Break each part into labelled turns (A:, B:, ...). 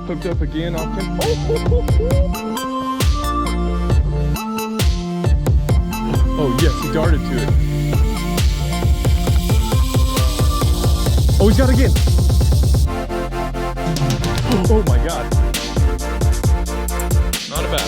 A: Hooked up again. Oh yes, he darted to it. Oh, he's got it again. Oh my God. Not a bad.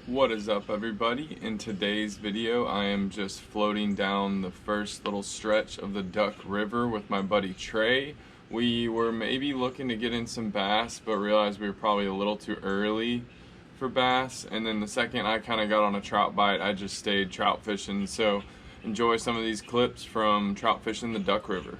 A: What is up, everybody? In today's video, I am just floating down the first little stretch of the Duck River with my buddy Trey. We were maybe looking to get in some bass, but realized we were probably a little too early for bass. And then the second I kind of got on a trout bite, I just stayed trout fishing. So enjoy some of these clips from trout fishing the Duck River.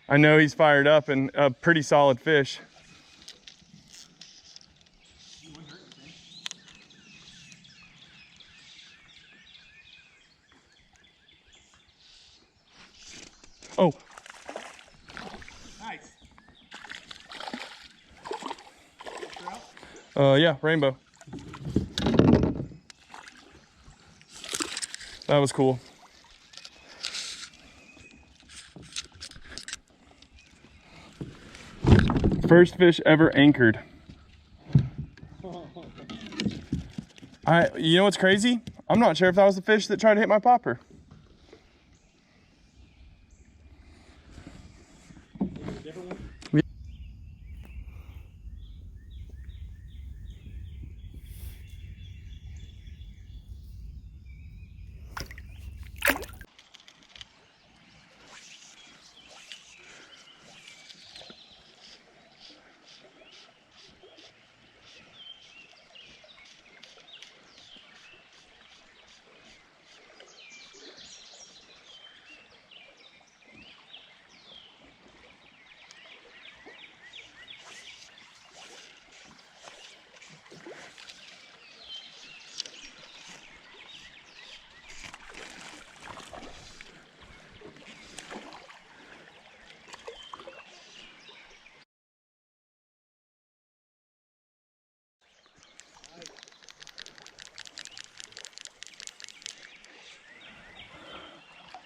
A: I know he's fired up and a pretty solid fish. Oh.
B: Nice.
A: Yeah, rainbow. That was cool. First fish ever anchored. You know what's crazy? I'm not sure if that was the fish that tried to hit my popper.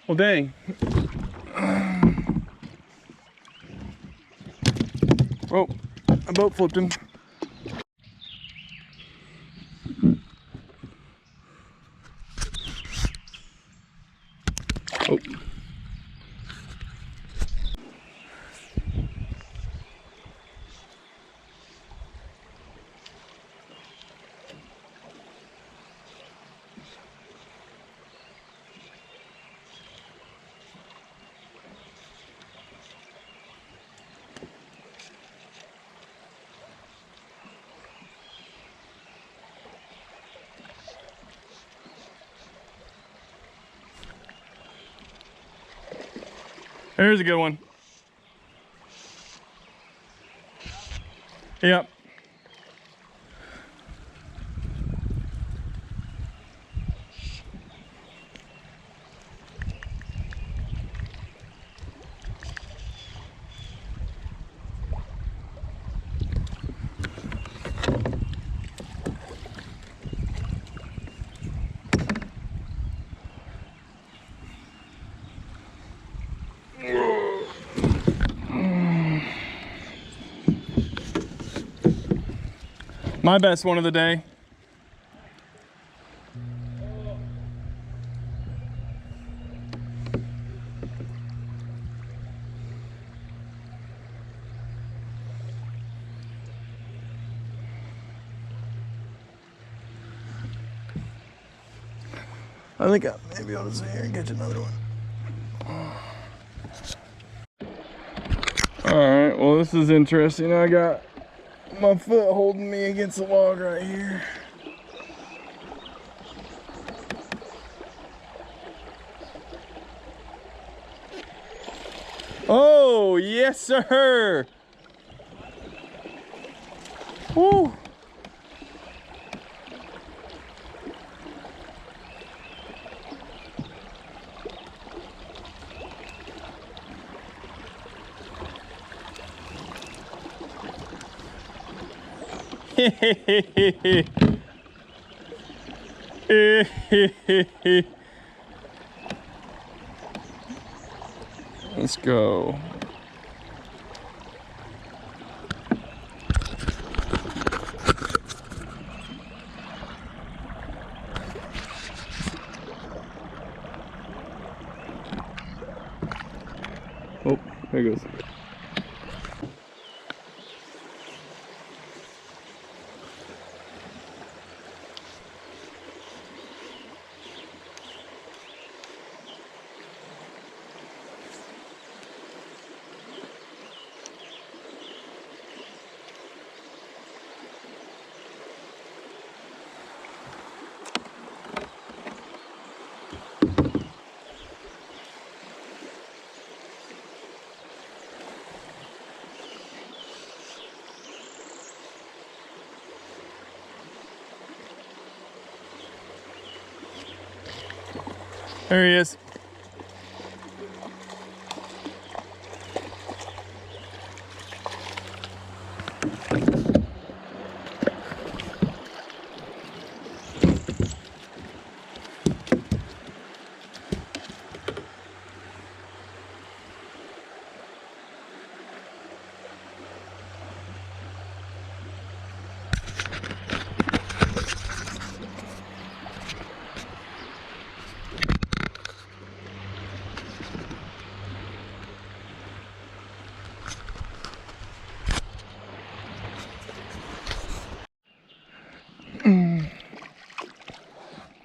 A: Well, dang. Oh, a boat flipped him. Oh. There's a good one. Yep. My best one of the day. I think I may be able to sit here and get you another one. All right, well, this is interesting. I got My foot holding me against the log right here. Oh, yes, sir. Woo. Let's go. Oh, there it goes. There he is.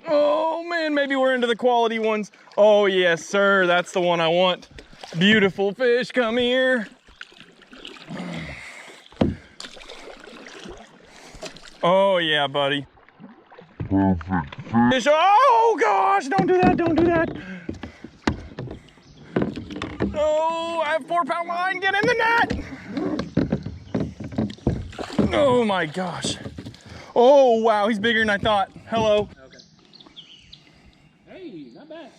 A: Oh man, maybe we're into the quality ones. Oh yes, sir, that's the one I want. Beautiful fish, come here. Oh yeah, buddy. Perfect fish. Oh gosh, don't do that, don't do that. Oh, I have 4-pound line, get in the net. Oh my gosh. Oh wow, he's bigger than I thought. Hello.
B: Okay. Hey, not bad.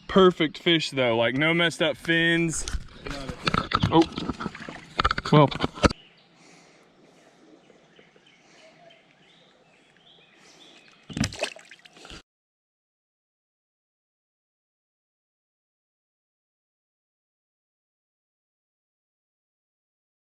A: Perfect fish though, like no messed up fins. Oh, well.